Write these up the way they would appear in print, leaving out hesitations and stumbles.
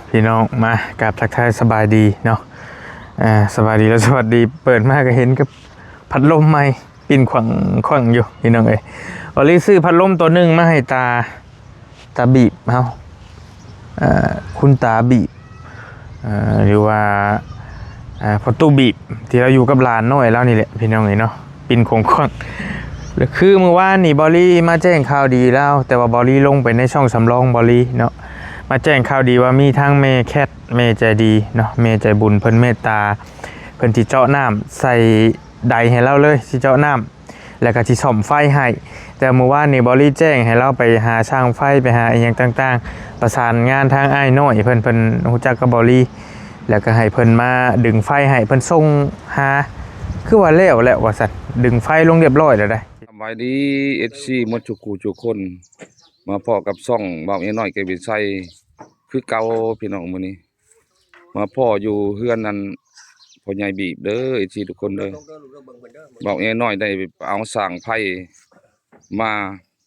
พี่น้องมากับทักทายสบายดีเนาะสบายดีแล้วสวัสดีเปิดมาก็เห็นกับพัดลมใหม่ปิ่นขวังอยู่พี่น้องวันนี้ซื้อพัดลมตัวหนึ่งมาให้ตาบีบคุณตาบีบหรือว่าพอตู้บีบที่เราอยู่กับหลานน้อยแล้วนี่แหละพี่น้องเนาะปิ่นขวังคือเมื่อวานนี่บอลลี่มาแจ้งข่าวดีแล้วแต่ว่าบอลลี่ลงไปในช่องสำรองบอลลี่เนาะมาแจ้งข่าวดีว่ามีทั้งเมแคทเมใจดีเนาะเมใจบุญเพิ่นเมตตาเพิ่นที่เจาะน้ำใส่ใดให้เราเลยที่เจาะน้ำแล้วก็ที่ส่อมไฟให้แต่เมื่อวานนี่บอลลี่แจ้งให้เราไปหาช่างไฟไปหาอย่างต่างๆประสานงานทางอ้ายน้อยเพิ่นรู้จักกับบอลลี่แล้วก็ให้เพิ่นมาดึงไฟให้เพิ่นส่งหาคือว่าแล้วว่าซั่นดึงไฟลงเรียบร้อยแล้วได้สบายดีFCหมดทุกคนมาพอกับซ่องเบาเอน้อยเกบินไซคือเก่าพี่น้องมื้อนี้มาพ่ออยู่เฮือนนั้นพ่อใหญ่บีบเด้อ FC ทุกคนเด้อเบาเอน้อยได้เอาสร้างไผมา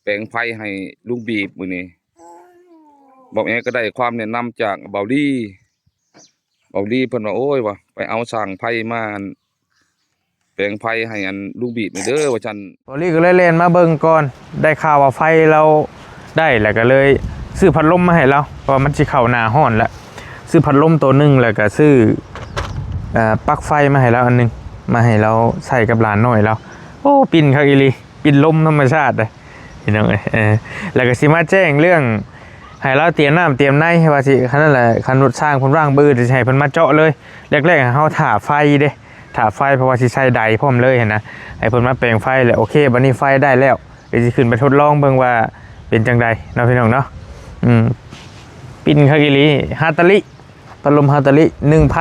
แปลงไผให้ลุงบีบมื้อนี้เบาเอก็ได้ความแนะนำจากเบาดีเพิ่นว่าโอ้ยว่าไปเอาสร้างไผมาแปลงไฟให้อันลูกบีดเด้อว่าจันบอลลี่ก็เลยเล่นมาเบิ่งก่อนได้ข่าวว่าไฟเราได้แล้วก็เลยซื้อพัดลมมาให้เราเพราะมันสิเข้าหน้าร้อนแล้วซื้อพัดลมตัวนึงแล้วก็ซื้อปลั๊กไฟมาให้เราอันนึงมาให้เราใส่กับหลานน้อยเราโอ้ปิ่นคักอีหลีปิ่นลมธรรมชาติเลยพี่น้องแล้วก็สิมาแจ้งเรื่องให้เราเตรียมน้ำเตรียมในให้ว่าสิคันนั่นแหละคันรถสร้างเพิ่นว่างบื้อสิให้เพิ่นมาเจาะเลยแรกๆเฮาถ่าไฟเด้ถ่าไฟเพราะว่าสิใช้ใดพร้อมเลยเห็นนะไอ้เพิ่นมาแปลงไฟแล้วโอเคบัดนี้ไฟได้แล้วเดี๋ยวสิขึ้นไปทดลองเบิ่งว่าเป็นจังไดเนาะพี่น้องเนาะปิ่นคากิลิฮาตาลิพัดลมฮาตาลิ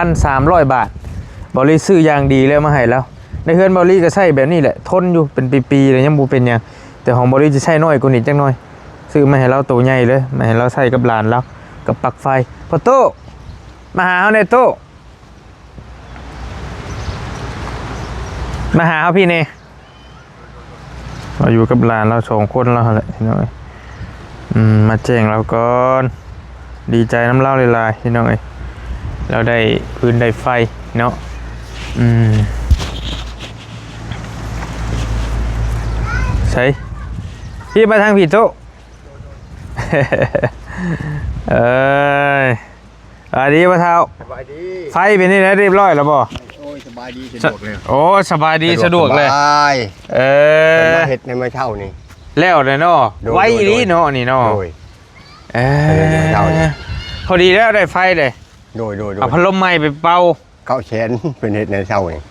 1,300 บาทบอลลี่ซื้ออย่างดีเลยมาให้แล้วในเฮือนบอลลี่ก็ใช้แบบนี้แหละทนอยู่เป็นปีๆเลยยังบ่เป็นหยังแต่ของบอลลี่จะใช้น้อยกว่านี้จังหน่อยซื้อมาให้เราตัวใหญ่เลยมาให้เราใช้กับหลานแล้วกับปลั๊กไฟพ่อโตมาหาเฮาในโตมาหาเขาพี่เน่เราอยู่กับหลานเรา2 คนแล้วแหละพี่น้องมาแจ้งเราก่อนดีใจน้ำเล่าลายๆพี่น้องเราได้พื้นได้ไฟเนาะใช่พี่มาทางผิดโต๊ะอันนี้มาเท้าไฟเป็นนี่แล้วเรียบร้อยแล้วบ่สบายดีสะดวกเลยโอ้สบายดีสะดวกเลยมาเห็ดในไม้เท่านี่แล้วเลยเนาะไว้ดีเนาะนี่เนาะพอดีแล้วได้ไฟเลยโดยเอาพัดลมใหม่ไปเป่าเข้าแขนเป็นเห็ดในเท่านี่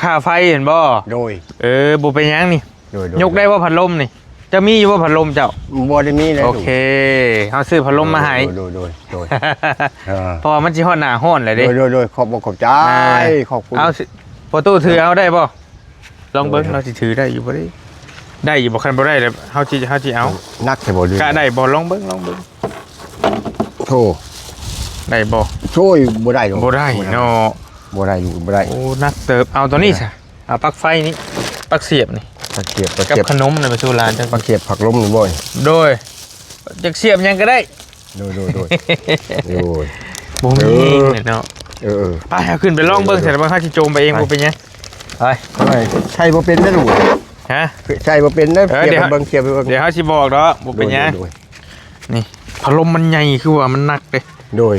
ค่าไฟเห็นบ่โดยบุเป็นยังนี่ยกได้ว่าพัดลมนี่จะมีอยู่ว่าพัดลมเจ้าบ่ได้มีเลยโอเคเขาซื้อพัดลมมาให้โดยเพราะมันจะฮ้อนหนาฮ้อนเลยดิโดยขอบใจขอบคุณเอาพอตู้ถือเอาได้บ่ลองเบิ้งเราจะถือได้อยู่บ่ได้อยู่บ่คันบ่ได้เลยเขาจีเอานักแต่บ่ดีกะได้บ่ลองเบิ้งโธ่ได้บ่ช่วยบ่ได้บ่ได้เนาะบ่ได้อยู่บ่ได้โอ้นักเติบเอาตัวนี้ซะเอาปลั๊กไฟนี้ปลั๊กเสียบนี่ปักเสียบกับขนมในไปสู่ร้านจังปักเสียบผักล้มนี่บ่อยโดยจักเสียบยังก็ได้โดยบ่มีเนาะไปเอาขึ้นไปลองเบิ่งเสร็จแล้วมันเข้าสิโจมไปเองบ่เป็นหยังไปใช่บ่เป็นนะลูกฮะใช่บ่เป็นนะเสียบเบิ่งเสียบเบิ่งเดี๋ยวเฮาสิบอกดอกบ่เป็นหยังนี่พัดลมมันใหญ่คือว่ามันหนักเด้โดย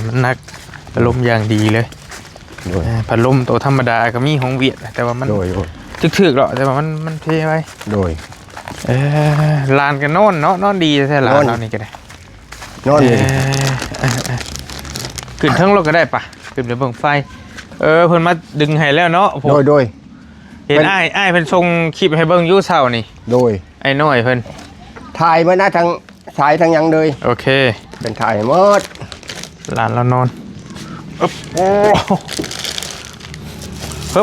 มันหนักพัดลมอย่างดีเลยพัดลมตัวธรรมดาก็มีของเวียดแต่ว่ามันถึกๆหรอกแต่ว่ามันเทไว้โดยลานกันนอนดีแท้ลานเรานี่ก็ได้นอนขึ้นทั้งรถก็ได้ปะขึ้นเดี๋ยวเบิ่งไฟเพิ่นมาดึงให้แล้วเนาะโดยเห็นอ้ายเพิ่นส่งคลิปให้เบิ่งอยู่เช้านี่โดยไอ้น้อยเพิ่นถ่ายมานะทางสายทางยังเลยโอเคเป็นถ่ายหมดลานเรานอนโอ้ฮึ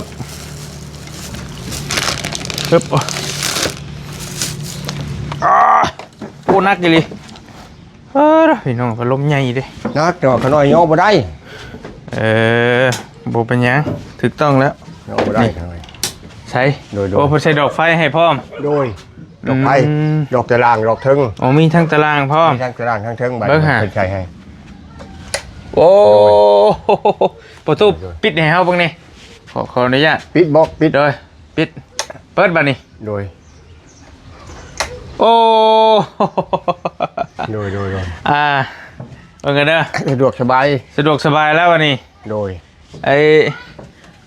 บโอ้นักเลยพี่น้องพัดลมใหญ่ดินักแต่ว่าขน้อยย่อบ่ได้บ่เป็นยังถูกต้องแล้วย่อบ่ได้ใช่โอ้เพิ่นใส่ดอกไฟให้พร้อมโดยดอกไฟดอกตารางดอกทึงมีทั้งตารางพร้อมมีทั้งตารางทั้งทึงบัดเบิ่งหาใส่ให้ โอ้ประตูปิดให้เฮาเบิ่งนี่ขออนุญาต ปิดบอกปิด โดยปิดเปิดบัดนี้ โดย โอ้ โดย เบิ่งกันเด้อ สะดวกสบาย สะดวกสบายแล้ววันนี้ โดย ไอ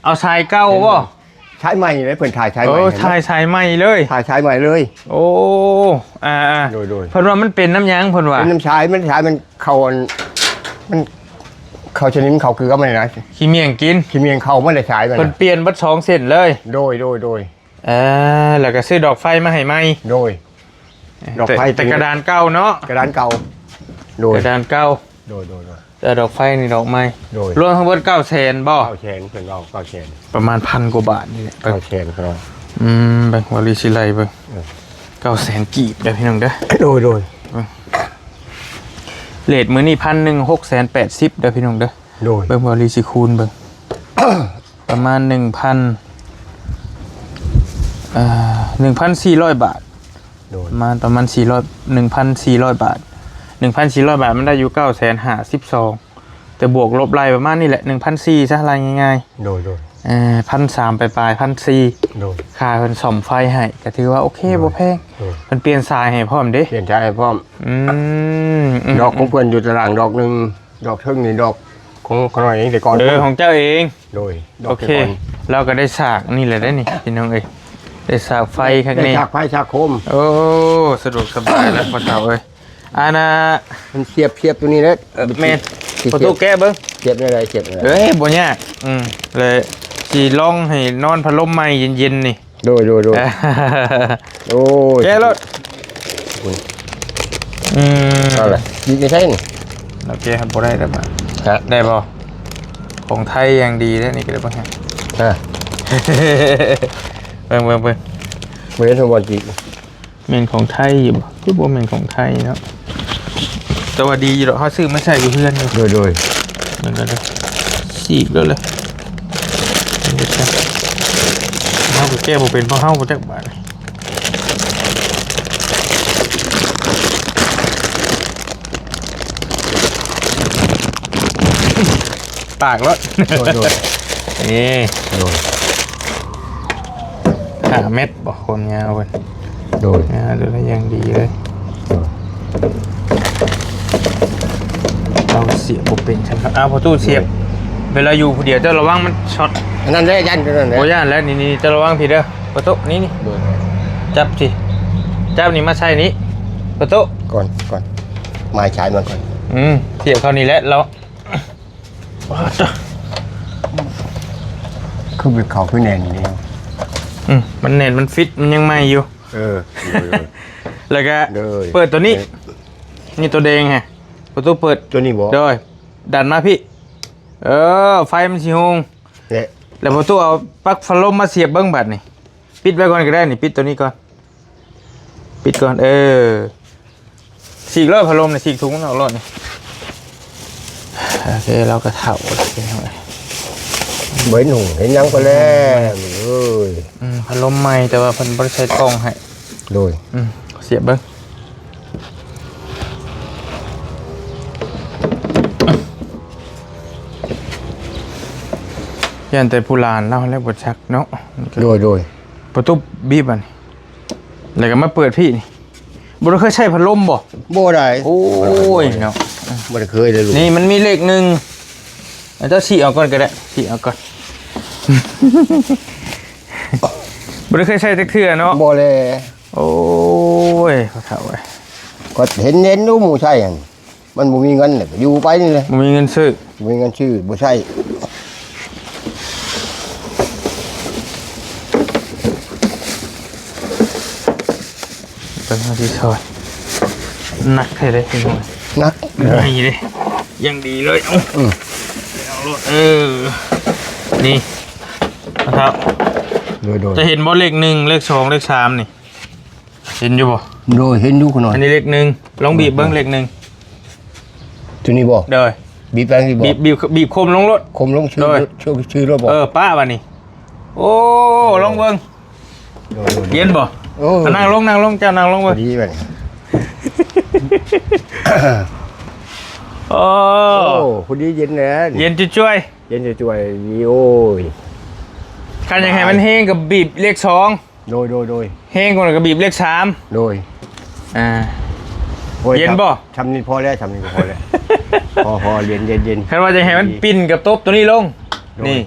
เอาชายเก้าบ่ ใช้ใหม่เลยเพิ่นถ่ายใช้ให โอ้ ม่ ชายใหม่เลย ถ่ายใช้ใหม่เลย โอ้โดยเพิ่นว่ามันเป็นน้ำยางเพิ่นว่า เป็นน้ำชายมันชายมันเขามันเขาชนิดเขาคือก็ไม่นะ ขี้เมียงกิน ขี้เมียงเขาไม่ได้ใช้มัน เพิ่นเปลี่ยนบัด2เส้นเลย โดยแล้วก็ซื้อดอกไฟมาให้ใหม่ โดย ดอกไฟ แต่กระดานเก่าเนาะ กระดานเก่าโดย กระดานเก่า โดย แต่ดอกไฟนี่ดอกใหม่ โดย รวมทั้งหมด900,000บ่ เก้าแชนเพิ่นเอาเก้าแชน ประมาณ1,000 กว่าบาทนี่แหละ เก้าแชนครับ แบ่งวารีสิไลเบิ่ง900,000กีบเด้อพี่น้องเด้อ โดย เรทมื้อนี้1,680เด้อพี่น้องเด้อ โดย เบิ่งวารีสิคูณเบิ่ง ประมาณ 1,400 บาท โดย ประมาณ1,400 บาท 1,400 บาทมันได้อยู่952แต่บวกลบไล่ประมาณนี่แหละ 1,400ซะรายง่าย โดย ๆ1,300ปลายๆ1,400 โดย ค่าเพิ่นซ่อมไฟให้ก็ถือว่าโอเคบ่แพง โดย เพิ่นเปลี่ยนสายให้พร้อมเด้ เปลี่ยนใช้พร้อม ม ดอกของเพื่อนอยู่ตารางดอกหนึ่งดอกเทิงนี่ดอกของขน่อยเองแต่ก่อน ของเจ้าเอง โดยดอ โอก เค แต่ก่อน เราก็ได้สากนี่แหละได้นี่พี่น้องเอ้ยได้สากไฟข้าง ได้ นี้ ฉากไฟฉากโคม โอ้สะดวกสบายแล้วพ่อเฒ่าเอ้ยอานะ มันเสียบตัวนี้เลย แม่นประตูแก้เบิ่ง เสียบได้ไรเสียบได้ไร เอ้ยบ่ยากเลยสิลองให้นอนพัดลมใหม่เย็นๆนี่ โดยโอ้ย แก้รถเอาเลยยิงไม่ใช่นี่ เราแก้ครับบ่ได้แล้วบ่ ฮะ ได้บ่ของไทยอย่างดีแล้วนี่ก็ได้บ่ฮะ ฮะ เบิ่ง เหมือนสมบัติจริง เมนของไทยอยู่บ่คือบ่เมนของไทยเนาะแต่ว่าดีอยู่ดอกเฮาซื้อมาใช้อยู่เพื่อนอยู่ โดย มันก็ได้สีกแล้วเลยมันจะจับเฮาก็แก้บ่เป็นเพราะเฮาบ่จักบาดปากรถ โดย นี่ โดย 5 เม็ดบ่คนยาวเพิ่น โดย งาดูแลอย่างดีเลยเราเสียบบ่เป็นครับพอตู้เสียบเวลาอยู่ผู้เดียวเจ้าระวังมันช็อต อันนั้นได้ยันกันนั่นแหละ โอ้ย่านแล้วนี่เจ้าระวังพี่เด้อประตูนี่ โดย จับสิจับนี่มาใช่นี้ประตู ก่อนไม้ฉายมันก่อน เสียบเข้านี่แหละเรา คือเป็นเขาคือแน่นนี่ มันเน็ตมันฟิตมันยังไม่อยู่ แล้วก็ เลย เปิดตัวนี้นี่ตัวแดงฮะประตูเปิด ตัวนี้บอก โดยดันมาพี่ไฟมันสิฮง เนี่ย แล้วประตูเอาปลั๊กพัดลมมาเสียบเบิ้งบัดนี่ปิดไว้ก่อนก็ได้นี่ปิดตัวนี้ก่อนปิดก่อนฉีกรอบพัดลมนี่ฉีกถุงมันออกรอดนี่โอเคเราก็เถ่าโอเค เหมือนหนุ่มเห็นยังก็แล้วเอ้ย พัดลมใหม่แต่ว่าเพิ่นบ่ได้ใช้กล้องให้ โดย เสียบเบิ้งยันแต่ผู้ลานเล่าแล้วบ่ชักเนาะ โดย ประตูบีบอันนี้แล้วก็มาเปิดพี่นี่บ่ได้เคยใช้พัดลมบ่ โบได้ โอ้ยเนาะ บ่ได้เคยเลยลูก นี่มันมีเลขหนึ่งเจ้าฉีกเอาก่อนก็ได้ฉีกเอาก่อน บ่ได้เคยใช้จักเทื่อเนาะ โบเลย โอ้ยเขาเฒ่าเว้ย ก็เห็นดูหมู่ใช่หั่นมันบ่มีเงินเนี่ยอยู่ไปนี่เลย บ่มีเงินซื้อ บ่มีเงินชื่อบ่ใช่ เป็นมาที่ซอยหนักให้ได้พี่น้อง นัก นี่เลยยังดีเลยเอารถนี่นะครับ โดย จะเห็นบ่เลขหนึ่งเลขสองเลขสามนี่เห็นอยู่บ่ โดยเห็นดูขน่อย อันนี้เลขหนึ่งลองบีบเบิ้งเลขหนึ่ง ตัวนี้บ่ เด้อ บีบไปนี่บ่ บีบคมลงรถ คมลงชื่ โด อย ชื่อรถบ่ ป้าบัดนี้โอ้ลองเบิ้ง โดย เย็นบ่ โอ้ นั่งลงเจ้านั่งลง พ เบิ้ อง ดีไปนี่ โอ้ โอ้ พอดีเย็นแล้ว เย็นช่วย เย็นจะช่วยดีโอ้ย ๆคันยังไงมันเฮงกับบีบเลข2โดยเฮงก่อนกับบีบเลข3โดย อ่า โอ้ เย็นบ่ ทำนี่พอแล้วทำนี่ก็พอแล้ว พอเย็น คันว่าจะให้มันปิ้นกับโต๊ะตัวนี้ลงนี่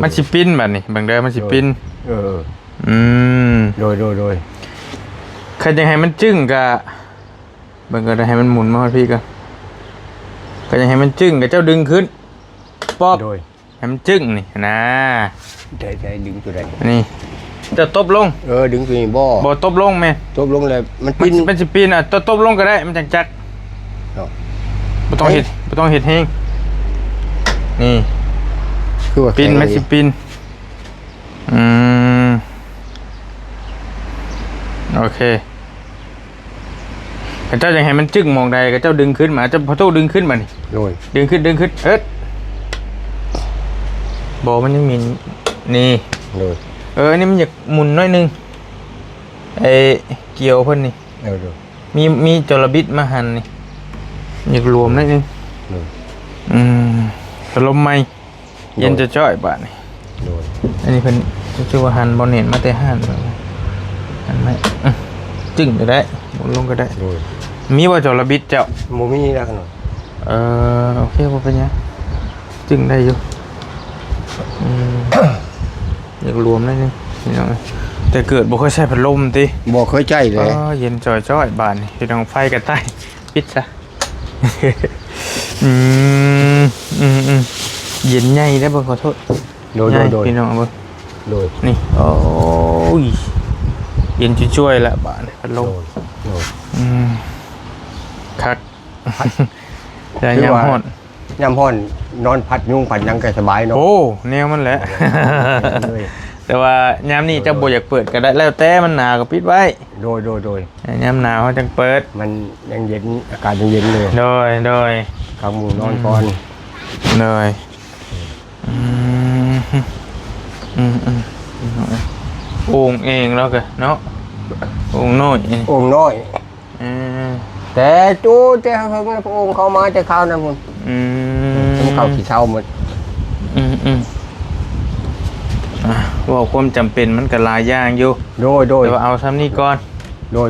มันสิปิ้นแบบนี้บางเด้อมันสิปิ้นอืมโดยคันยังให้มันจึ้งกับเบิ่งก็ได้ให้มันหมุนมาพี่ก็คันยังให้มันจึ้งกับเจ้าดึงขึ้นป๊อบ โดย ให้มันจึ้งนี่นะ ใช่ดึงตัวใด นี่จะตบลง ดึงตัวนี้บ่ บ่ตบลงแม่ ตบลงเลยมัน มัน ปิ้น มันสิปิ้นอ่ะตบลงก็ได้มันจังจัก เนาะ บ่ต้องเฮ็ดแฮงนี่ คือว่า ปิ้นมันสิปิ้นโอเคข้าเจ้าอยากให้มันจึ้งมองใดข้าเจ้าดึงขึ้นมาเจ้าพอโต้ดึงขึ้นมานี่ โดย ดึงขึ้นบอมันยังมีนี่ โดย นี่มันอยากหมุนน้อยนึงไอ้เกี่ยวเพิ่นนี่ โดย มีจระบิดมาหันนี่อยากรวมน้อยนึง โดย ตะลมไหมเย็นจะจ้อยบาดนี่ โดย อันนี้เพิ่นชื่อว่าหันบอเน็ตมาแต่หันหันไหมจึ้งก็ได้หมุนลงก็ได้ โดย มีว่าจระบิดเจ้า โมมี่แล้วขนาด โอเคบ่เป็นหยังจึงได้อยู่อยากรวมได้นึงพี่น้องแต่เกิดบ่เคยใช้พัดลมติ บ่เคยใจเลย เย็นจ่อยๆบานนี่พี่น้องไฟกันใต้ปิดซะเย็นใหญ่ได้บ่ขอโทษ โดย พี่น้องเบิ่ง โดย นี่โอ้ยเย็นช่วยๆละบานนี่พัดลม โดย คักแต่ยามฮ้อน ยามฮ้อนนอนพัดยุงพัดยังก็สบายเนาะ โอ้แนวมันแหละ แต่ว่ายามนี้เจ้าบ่อยากเปิดก็ได้แล้วแต่มันหนาวก็ปิดไว้ โดย ยามหนาวเขาจังเปิด มันยังเย็นอากาศยังเย็นเลย โดย กลางมุงนอนก่อน โอ่งเองแล้วก็เนาะโอ่งน้อย โอ่งน้อยแต่จู้แต่เพิ่งพระองค์เข้ามาแต่ข้าวนะคุณผมเข้าขี้เช้าหมด ว่าความจำเป็นมันก็หลายอย่างอยู่ โดย แต่ว่าเอาซ้ำนี่ก่อน โดย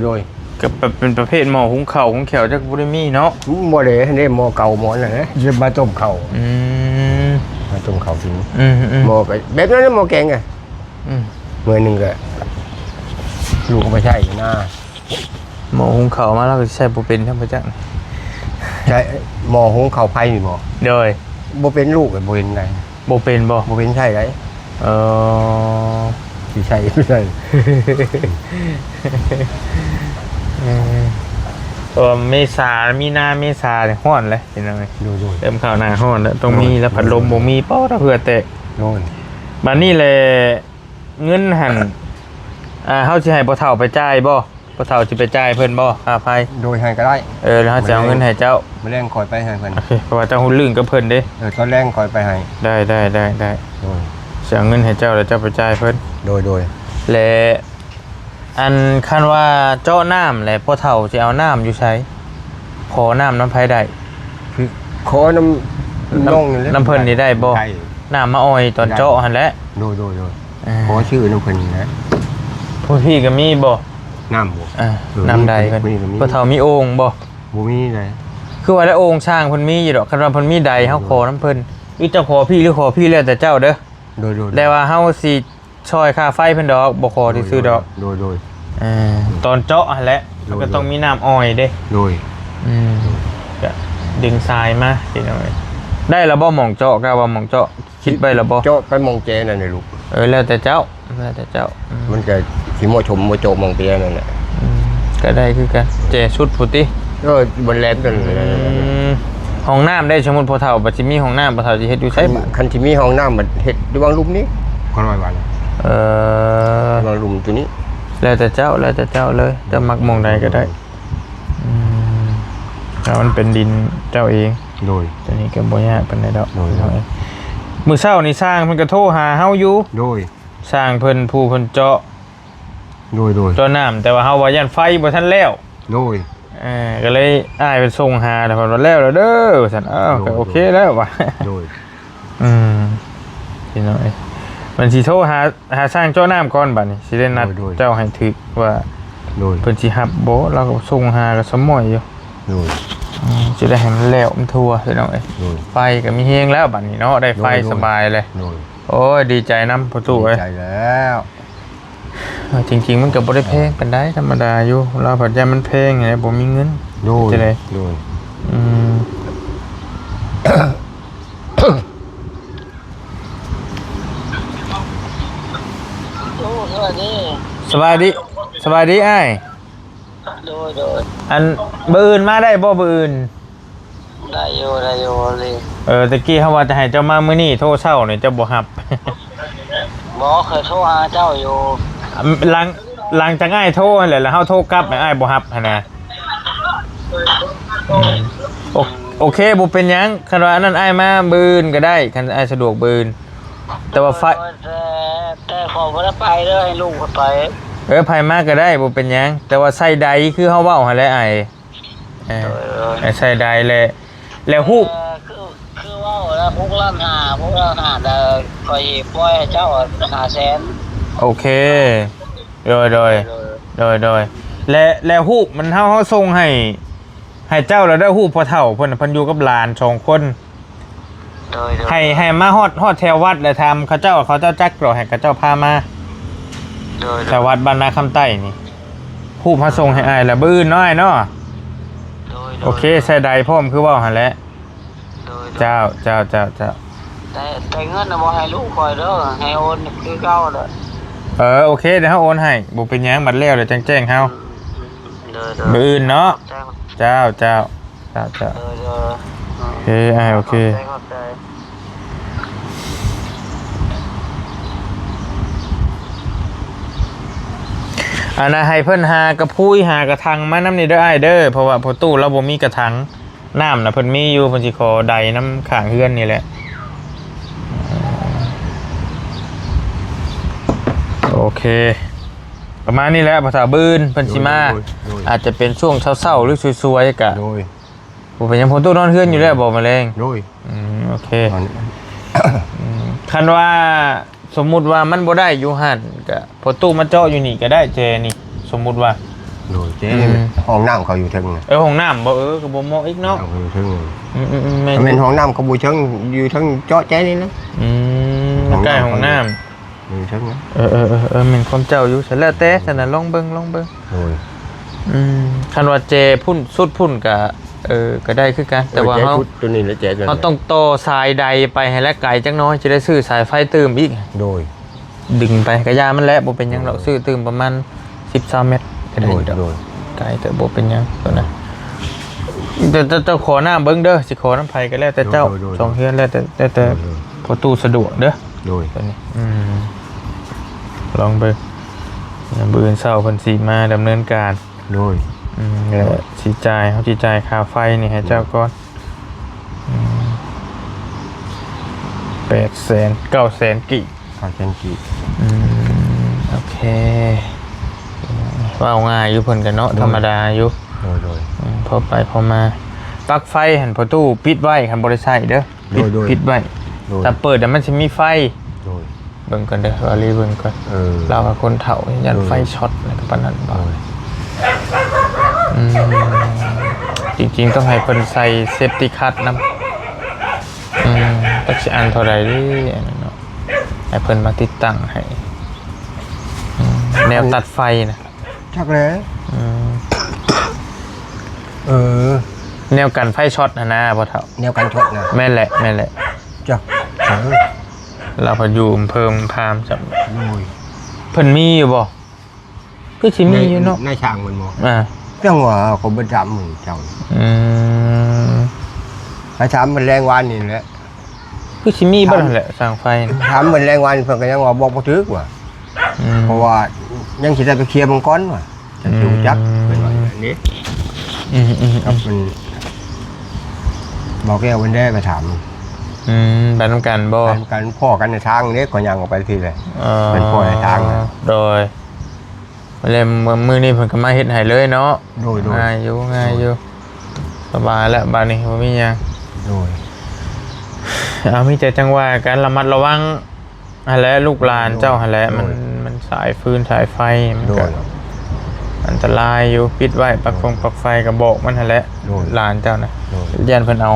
ก็เป็นประเภทหม้อหุงข้าวหุงแขวจักบ่ได้มีเนาะ บ่ได้หม้อเก่าหม้อนั่นนะจะมาต้มข้าวมาต้มข้าวกินหม้อก็แบบนั้นหม้อแกงไงมื้อนึงก็ลูกก็ไม่ใช่หน้า หม้อหุงข้าวมาแล้วก็ใช้บ่เป็นธรรมจัก ใช่หม้อหุงข้าวไผ่นี่บ่ โดย บ่เป็นลูกก็บ่เป็นไง บ่เป็นบ่ บ่เป็นใช่ไดสิใช่ไม่ใช่ ตัวเมษามีนาเมษาเนี่ยฮ้อนเลยเห็นไหม ดู เต็มข่าวหน้าฮ้อนแล้วต้องมีแล้วพัดลมบ่มีป้อถ้าเผื่อแตก โน่น บัดนี้แหละเงินหั่นเฮาสิให้บ่เฒ่าไปจ่ายบ่เฒ่าสิไปจ่ายเพิ่นบ่ค่าไฟ โดยให้ก็ได้ แล้วเฮาจะเอาเงินให้เจ้า มื้อแรงคอยไปให้เพิ่น โอเคเพราะว่าเจ้าหุ้นลื่นกับเพิ่นเด้ ตอนแรงคอยไปให้ ได้ โดย สิเอาเงินให้เจ้าแล้วเจ้าไปจ่ายเพิ่น โดย และอันคันว่าเจาะน้ำแหละพ่อเฒ่าสิเอาน้ำอยู่ใช้ขอน้ำไผได้ คือขอน้ำน้องนี่แหละ น้ำเพิ่นนี่ได้บ่ ได้ น้ำมาอ้อยตอนเจาะหั่นแหละ โดยขอชื่อน้ำเพิ่นนะ พวกพี่ก็มีบ่ น้ำบ่ น้ำใดเพิ่น มีก็มี พ่อเฒ่ามีโอ่งบ่ บ่มีเลย คือว่าได้โอ่งช่างเพิ่นมีอยู่ดอกคันว่าเพิ่นมีใดเฮาขอน้ำเพิ่นหรือเจ้าขอพี่หรือขอพี่แล้วแต่เจ้าเด้อ โดย แต่ว่าเฮาสิช่วยค่าไฟเพิ่นดอกบ่ขอที่ซื้อดอก โดย ตอนเจาะหั่นแหละมันก็ต้องมีน้ำอ้อยเด้ โดย ก็ดึงทรายมาสิหน่อยได้แล้วบ่หม่องเจาะก็ว่าหม่องเจาะคิดไปแล้วบ่ เจาะไปมองแจนั่นน่ะลูก แล้วแต่เจ้าอืม มันก็สิบ่ชมบ่โจมองแจนั่นแหละ ก็ได้คือกันเจชุดพุติ บนแลนกันเลย ห้องน้ำได้สมมุติพอเฒ่าบัดสิมีห้องน้ำพอเฒ่าสิเฮ็ดอยู่ไสบัด คันที่มีห้องน้ำมันเฮ็ดอยู่วางลุมนี้คนน้อยวันวางลุมตัวนี้ แล้วแต่เจ้าเลยจะมักหม่องใดก็ได้ถ้ามันเป็นดินเจ้าเอง โดย ตัวนี้ก็บ่ยากปานใดดอก โดย มื้อเช้านี่สร้างเพิ่นก็โทรหาเฮาอยู่ โดย สร้างเพิ่นผู้เพิ่นเจาะ โดย เจาะน้ำแต่ว่าเฮาว่าย่านไฟบ่ทันแล้ว โดย ก็เลยอ้ายไปส่งหาแต่พอแล้วเด้อฉันก็โอเคแล้วว่ะ โดย พี่น้อยมันสิโทรหาสร้างเจ้าน้ำก่อนบัดนี้สิได้นัดเจ้าให้ถึกว่า โดย เพิ่นสิฮับบ่เราก็ส่งหากับสมอยอยู่ โดย สิได้ให้มันแล้วมันทั่วพี่น้อย โดย ไฟก็มีเฮงแล้วบัดนี้เนาะได้ไฟสบายเลย โดย โอ้ยดีใจนํพ่อตู่เอ้ย ใจแล้ว จริงๆมันก็บ่ได้แพงปานใดธรรมดาอยู่เราปัจจัยมันแพงไงบ่มีเงิน โดย จะได้ โดย สบายดีสบายดีอ้าย โดย อันมื้ออื่นมาได้บ่มื้ออื่น ได้อยู่เลย ตะกี้เขาว่าจะให้เจ้ามามื้อนี้โทรเช้านี่เจ้าบ่รับ หมอเคยโทรหาเจ้าอยู่ หลังจากอ้ายโทรนั่นแหละแล้วเฮาโทรกลับอ้ายบ่รับหั่นนะโอเคบ่เป็นหยังคันว่าอันนั้นอ้ายมามื้ออื่นก็ได้คันอ้ายสะดวกมื้ออื่นแต่ว่าไฟ แต่ขอบ่ได้ไปเด้อให้ลูกไป ไผมาก็ได้บ่เป็นหยังแต่ว่าใส่ใดคือเฮาเว้าหั่นแหละอ้ายใส่ใดแล้วฮูก คือว่าแล้วพวกร้านหาเด้อคอยปล่อยให้เจ้า500,000 โอเคโดยและฮูกมันเฮาส่งให้เจ้าแล้วได้ฮูกพ่อเฒ่าเพิ่นอยู่กับหลาน2คนให้มาฮอดแถววัดแล้วทำเขาเจ้าจักรอให้เขาเจ้าพามาแต่วัดบ้านนาคำใต้นี่ฮูกมาส่งให้อ้ายแล้วบื้นน้อยเนาะโอเคใส่ใดพร้อมคือเว้าหั่นแหละเจ้าแต่เงินน่ะบ่ให้ลูกคอยเด้อให้โอนคือเก่าเด้อโอเคเดี๋ยวเฮาโอนให้บ่เป็นหยังบัดแล้วเดี๋ยวแจ้งเฮาบื้นเนาะเจ้าโอเคโอเคอันน่ะให้เพิ่นหากระพุ้ยหากระทังมาน้ำนี่เด้ออ้ายเด้อเพราะว่าพอตู้เราบ่มีกระทังน้ำน่ะเพิ่นมีอยู่เพิ่นสิขอใดน้ำข้างเฮือนนี่แหละโอเคประมาณนี้แหละภาษาบืนเพิ่นสิมาอาจจะเป็นช่วงเช้าๆหรือสวยๆกะบ่เป็นหยังพอตู้นอนเฮือนอยู่แล้วบ่แมลงโอเคคันว่าสมมุติว่ามันบ่ได้อยู่หั่นก็พอตู้มาเจาะอยู่นี่ก็ได้เจนี่สมมุติว่าโดยเจ๊ห้องน้ำเขาอยู่ทึงห้องน้ำบ่ก็บ่เหมาะอีกเนาะอยู่ทึงเป็นห้องน้ำเขาบ่ทึงอยู่ทึงเจาะแจ๊นี่นะใกล้ห้องน้ำอยู่ทึงนะแม่นความเจ้าอยู่ซั่นแล้วแต่ซั่นน่ะลองเบิ่งโอ้ยคันว่าเจพุ่นสุดพุ่นก็ได้คือกันแต่ว่าเฮาตัวนี้แล้วเจ๊เฮาต้องต่อสายใดไปให้ละไกลจักน้อยจะได้ซื้อสายไฟเติมอีกโดยดึงไปกระยามันแหละบ่เป็นหยังดอกซื้อเติมประมาณ10-20 เมตรก็ได้ดอกไกลแต่บ่เป็นหยังตัวนั้นจะขอน้ำเบิ่งเด้อสิขอน้ำไผก็แล้วแต่เจ้าสองเฮือนแล้วแต่พอตู้สะดวกเด้อโดยตัวนี้ลองเบิ่งมื้อเช้าเพิ่นสิมาดำเนินการโดยแล้วสิจ่ายเขาสิจ่ายค่าไฟนี่ให้เจ้าก่อน800,000 900,000กี่900,000กี่โอเคว่าเอาง่ายอยู่เพิ่นกันเนาะธรรมดาอยู่โดยพอไปพอมาปลั๊กไฟหันประตูปิดไว้คันบ่ได้ใช้เด้อปิดไว้ถ้าเปิดมันสิมีไฟเบิ่งก่อนเด้อว่ารีเบิ่งก่อนเรากับคนเฒ่ายันไฟช็อตอะไรปานนั้นบ่จริงๆต้องให้เพิ่นใส่เซฟตี้คัทนำตักสิอันเท่าใดดิอันนั้นเนาะให้เพิ่นมาติดตั้งให้แนวตัดไฟนะชักแล้วแนวกันไฟช็อตนะพ่อเฒ่าแนวกันช็อตนะแม่นแหละจ้ะเราพออยู่เพิ่มพามจับเพิ่นมีอยู่บ่คือสิมีอยู่เนาะในช่างมันบ่จังว่าเขาบ่ถามมึงเจ้าไปถามมันแรงวานนี่แหละคือสิมีบ่นั่นแหละสร้างไฟถามมันแรงวานเพิ่นก็ยังว่าบอกบ่ถูกว่าเพราะว่ายังสิได้ไปเคลียร์มังกรว่าจะอยู่จักเป็นว่าอย่างนี้มันบอกแก้ววันได้ไปถามไปนำกันบ่กันพ่อกันในทางนี้ก็ยังออกไปทีเลยเป็นพ่อในทางโดย เลยมือนี่เพิ่นก็มาเฮ็ดให้เลยเนาะ โดย ง่ายอยู่สบายแล้วบัดนี้บ่มีหยัง โดย เอามีแต่จังหวะการระมัดระวังหั่นแหละลูกหลานเจ้าหั่นแหละมันสายฟืนสายไฟมัน โด ก็ ย อันตรายอยู่ปิดไว้ปลักไฟก็บอกมันหั่นแหละ โดย หลานเจ้านะ โดย ย่านเพิ่นเอา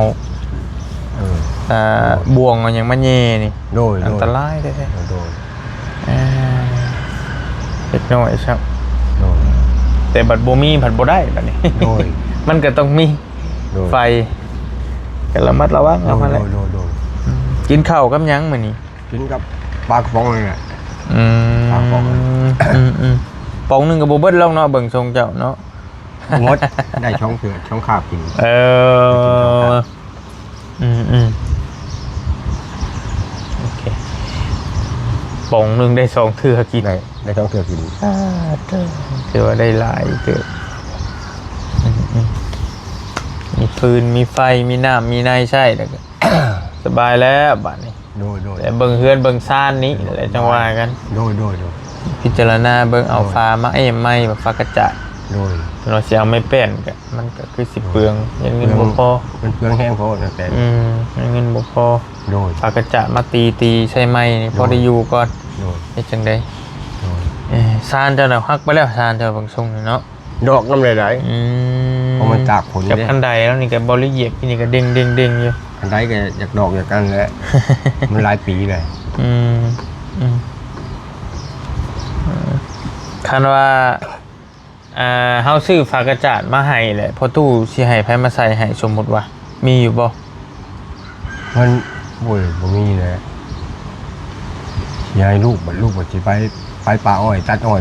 บ่วงเอาหยังมาแย่นี่ โดย อันตรายแท้ โดย เล็กน้อยครับ โดย แต่บัดบ่มีผัดบ่ได้บัดนี้ โดย มันก็ต้องมี โดย ไฟก็ระมัดระวังเอามาแหละ โดย กินข้าวกับหยังมื้อนี้ กินกับปลากระป๋องนี่แหละ ปลาปอง ปองหนึงก็บ่เบิดแล้วเนาะเบิ่งทรงเจ้าเนาะ มดได้ช่องเผือกช่องคาบกิน เออโอเคปองหนึงได้2เทื่อกิน ได้ช่องเผือกกิน ถือว่าได้หลายเกิดมีฟืนมีไฟมีน้ำมีในใช่แล้วก็ สบายแล้วบัดนี้ โดย แต่เบิ่งเฮือนเบิ่งซ่านนี้อะไรจังว่ากัน โดย พิจารณาเบิ่งเอาฟ้ามาไม่แบบฟ้ากระจาด โดย เราสิเอาไม่แป้นก็มันก็คือสิเปลืองยังเงินบ่พอ มันเปลืองแห้งพอนะแต่ ยังเงินบ่พอ โดย ฟ้ากระจาดมาตีใช่ไหมนี่พอได้อยู่ก่อน โดย เฮ็ดจังได๋ โดย ซ่านเจ้าน่ะฮักไปแล้วซ่านเจ้าเบิ่งทรงนี่เนาะ ดอกน้ำไหลเพราะมันตากผล กับ เนี่ย คันใดแล้วนี่ก็บ่ละเอียดนี่ก็เด้งอยู่ อันใดก็อยากดอกอยากกันแหละ มันหลายปีเลย คันว่าเฮาซื้อฝากระจาดมาให้แหละพอตู้สิให้ไผมาใส่ให้สมมุติว่ามีอยู่บ่ มันโอ้ยบ่มีเลยยายลูกบัดสิไปป่าอ้อยตัดอ้อย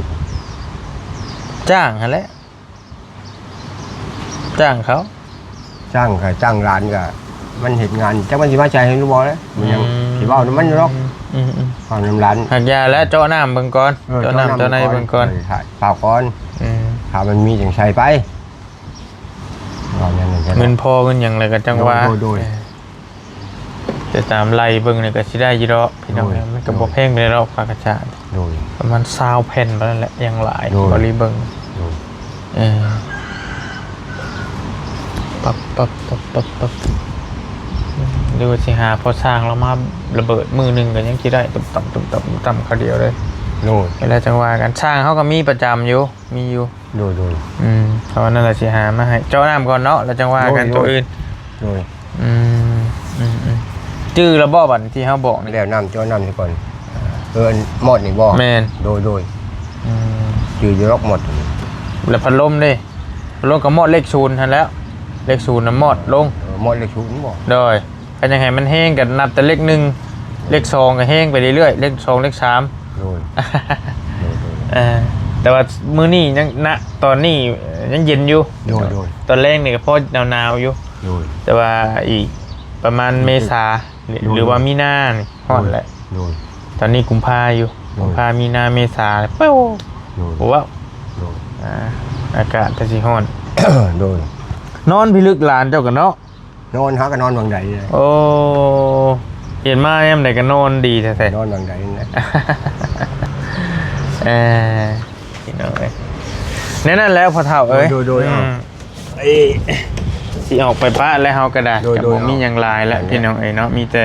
จ้างหั่นแหละจ้างเขา จ้างร้านก็มันเห็นงานจักมันสิมาใจให้รู้บ่แล้วมันยังสิเว้านํมันอยู่หรอกฟังน้ำร้าน หักยาและเจาะน้ำเบิ่งก่อนเจาะน้ำเจาะในเบิ่งก่อน เปล่าก่อนถ้ามันมีจังใช้ไปเงินพอเงินหยังเลยก็จังว่า โดย แต่ตามไล่เบิ่งนี่ก็สิได้อยู่ดอกพี่น้อง โดย มันก็บ่แพงเลยดอกฝากระจาด โดย ประมาณ20แผ่นบ่นั่นแหละยังหลาย โดย บ่รีเบิ่ง โดย ปั๊บดูสิหาพอสร้างแล้วมาระเบิดมือหนึ่งก็ยังคิดได้ตุ่มต่ำเขาเดียวเลย โดย เวลาจังหวะกันสร้างเขาก็มีประจำอยู่มีอยู่ โดย เพราะว่านั่นแหละสิหามาให้เจ้าน้ำก่อนเนาะแล้วจังหวะกัน โดย ตัวอื่น โดย จื้อระบอบบันที่เขาบอกนี่ แล้วน้ำจ้อน้ำนี่ก่อนหมดนี่บ่ แมน โดยจือรอกหมด แล้วพัดลมดิพัดลมก็หมดเลขศูนย์ทันแล้วเลขศูนย์น่ะหมดลง หมดเลยชุนบ่ โดยก็ยังไงมันแห้งกันนับแต่เลขหนึ่งเลขสองก็แห้งไปเรื่อยๆเลขสองเลขสาม โดย แต่ว่ามื้อนี้ยังณตอนนี้ยังเย็นอยู่ โดย ตอนแรกนี่ก็พอหนาวๆอยู่ โดย แต่ว่าอีกประมาณเมษาหรือว่ามีนานี่ฮอดแหละ โดย ตอนนี้กุมภาอยู่ โดย กุมภามีนาเมษาเป้า โดย โอ้ว้าว โดย อากาศก็สิฮ้อน โดย นอนพิลึกหลานเจ้ากันเนาะ นอนหาก็นอนบางใดเลย โอ้เห็นมายามใดก็นอนดีแท้ นอนบางใดนะ ๆพี่น้องเอ้ยนั่นแล้วพอเฒ่าเอ้ย โดย สิออกไปป้าแล้วเฮาก็ได้ โดย กับผมมีหยังหลายแล้ว โดย พี่น้องเอ้ยเนาะมีแต่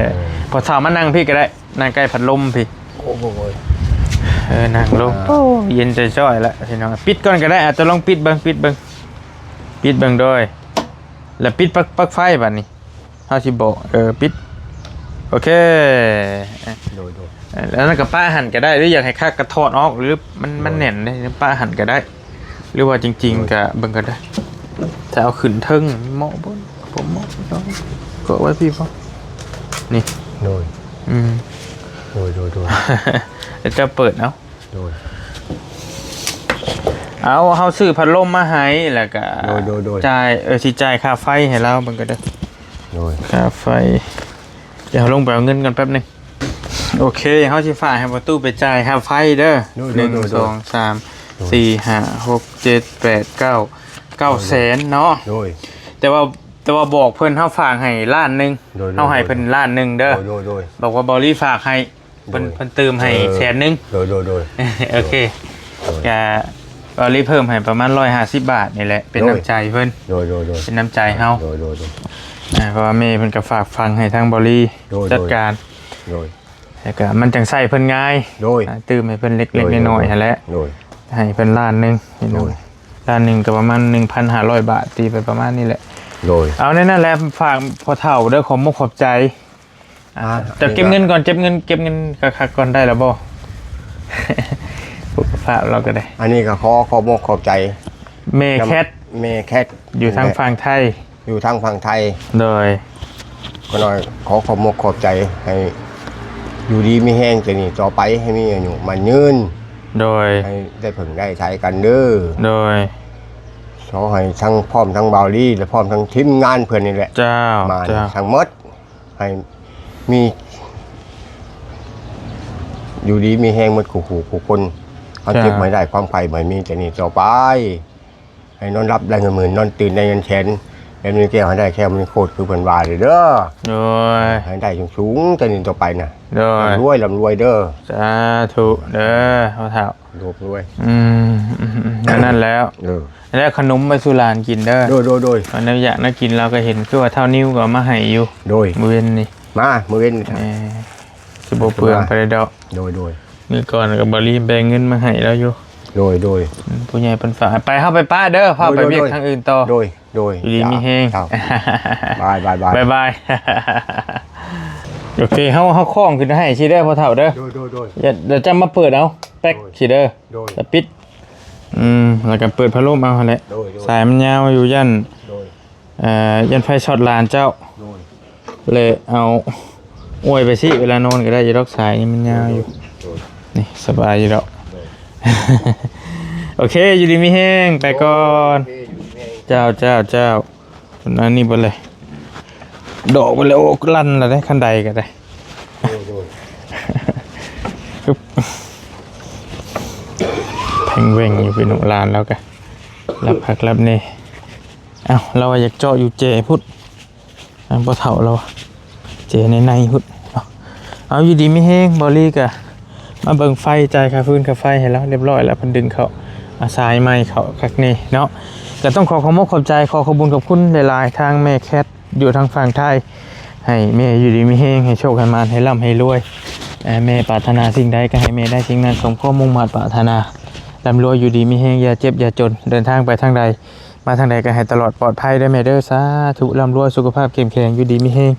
พอเฒ่ามานั่งพี่ก็ได้นั่งใกล้พัดลมพี่ โอ้โห นั่งลงโอ้เย็นใจจ้อยแล้วพี่น้องปิดก่อนก็ได้อาจจะลองปิดเบิ่งปิดเบิ่งโดยแล้วปิดปลั๊กไฟบัดนี้เฮาสิบอกปิดโอเค โดย แล้วนั่นก็ป้าหั่นก็ได้หรืออยากให้คักกระทอดออกหรือมันแน่นได้ป้าหั่นก็ได้ หรือว่าจริงๆก็เบิ่งก็ได้ถ้าเอาขึ้นเทิงเหมาะบ่ผมเหมาะต้องก็ไว้พี่พ่อนี่ โดย โดย แล้วจะเปิดเอา โดย เอาเฮาซื้อพัดลมมาให้แล้วก็ โดย จ่ายสิจ่ายค่าไฟให้เราเบิ่งก็ได้ โดย ค่าไฟเดี๋ยวลงไปเอาเงินกันแป๊บนึงโอเคเฮาสิฝากให้ประตูไปจ่ายค่าไฟเด้อ1 2 3 4 5 6 7 8 9 แสนเนาะ โดย แต่ว่าบอกเพิ่นเฮาฝากให้ล้านหนึง โดย เฮาให้เพิ่นล้านหนึงเด้อ โดย บอกว่าบอลี่ฝากให้เพิ่นเติมให้แสนหนึง โดย โอเคก็ ก็รีเพิ่มให้ประมาณ150 บาทนี่แหละเป็นน้ำใจเพิ่น โดย เป็นน้ำใจเฮา โดย เพราะว่าแม่เพิ่นก็ฝากฟังให้ทางบริ โดย จัดการ โดย แล้วก็มันจังใส่เพิ่นง่าย โดย ตื้มให้เพิ่นเล็กๆน้อยๆหั่นแหละ โดย ให้เพิ่นล้านหนึงนี่ โด เนาะ ย ล้านหนึงก็ประมาณ 1,500 บาทตีไปประมาณนี้แหละ โดย เอาในนั้นแหละฝากพ่อเฒ่าเด้อขอมกขอบใจจะเก็บเงินก่อนเก็บเงินคักๆก่อนได้แล้วบ่ สุขภาพเราก็ได้ อันนี้ก็ขอบอกขอบใจ เมแคท เมแคท อยู่ทางฝั่งไทย อยู่ทางฝั่งไทย โดย ก็น้อยขอขอบมกขอบใจให้อยู่ดีมีแห้งแต่นี่ต่อไปให้มีอายุมันยืน โดย ให้ได้ผึ่งได้ใช้กันเด้อ โดย ขอให้ทั้งพร้อมทั้งบาวลี่และพร้อมทั้งทีมงานเพื่อนนี่แหละ เจ้า มา เจ้า ทั้งหมดให้มีอยู่ดีมีแห้งหมดขู่คนเขาเจ็บไม่ได้ความไข่ไม่มีแต่นี่ต่อไป ให้นอนรับได้เงินหมื่นนอนตื่นได้เงินแสนแล้วมีแก้วให้ได้แค่มันโคตรคือเพิ่นว่าเลยเด้อ โดย ให้ได้สูงๆแต่นี่ต่อไปนะ โดย ลำรวยเด้อ สาธุเด้อพ่อเฒ่าร วย นั่นแล้ว เออ แล้วขนมไปสุรานกินเด้อ โดย อันนั้นอยากน่ากินเราก็เห็นคือว่าเท่านิ้วก็เอามาให้อยู่ โดย มื้อเย็นนี่ มามือเว้น สิบ่เปลืองไปได้ดอก โดย นี่ก่อนก็บ่รีบแบ่งเงินมาให้แล้วอยู่ โดย ผู้ใหญ่เพิ่นฝากไปเฮาไปป้าเด้อพาไปเวียกทางอื่นต่อ โดย อยู่ดีมีแฮง ครับบาย บ๊ายบาย โอเคเฮาคล้องขึ้นให้สิเด้อพ่อเฒ่าเด้อ โดย เดี๋ยวจะมาเปิดเอาแป๊กสิเด้อ โดย แล้วปิดแล้วก็เปิดพัดลมเอาหั่นแหละ โดย สายมันยาวอยู่ยันยันไฟช็อตลานเจ้าเลยเอาอวยไปสิเวลานอนก็ได้อยู่ดอกสายนี่มันยาวอยู่นี่สบายอยู่ดอก โอเคอยู่ดีมีแห้งไปก่อนเจ้าอันนี้ไปเลยดอกไปเลยโอ้ลั่นละได้ขั้นใดก็ได้ แพงเวงอยู่เป็นหนุ่มลานแล้วกันรับผักรับนี่เอ้าเราอยากเจาะอยู่เจพุทธพอเถ่าเราเจในพุทธเอาอยู่ดีไม่แห้งบอลี่กะมาเบิ่งไฟจ่ายค่าฟืนค่าไฟให้แล้วเรียบร้อยแล้วพันดึงเขาอาสายไม้เขาคักนี่เนาะก็ต้องขอขอบใจขอขอบคุณกับคุณหลายๆทางแม่แคทอยู่ทางฝั่งไทยให้แม่อยู่ดีไม่แห้งให้โชคให้มานให้ร่ำให้รวยแม่ปรารถนาสิ่งใดก็ให้แม่ได้สิ่งนั้นสมข้อมุ่งมั่นปรารถนาร่ำรวยอยู่ดีมีแห้งอย่าเจ็บอย่าจนเดินทางไปทางใดมาทางใดก็ให้ตลอดปลอดภัยได้แม่เด้อสาธุร่ำรวยสุขภาพเข้มแข็งอยู่ดีมีแห้ง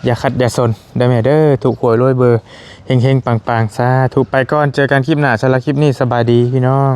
อย่าขัดอย่าสนได้แม่เด้อถูกหวยรวยเบอร์เฮงๆปังๆสาธุไปก่อนเจอกันคลิปหน้าสำหรับคลิปนี้สบายดีพี่น้อง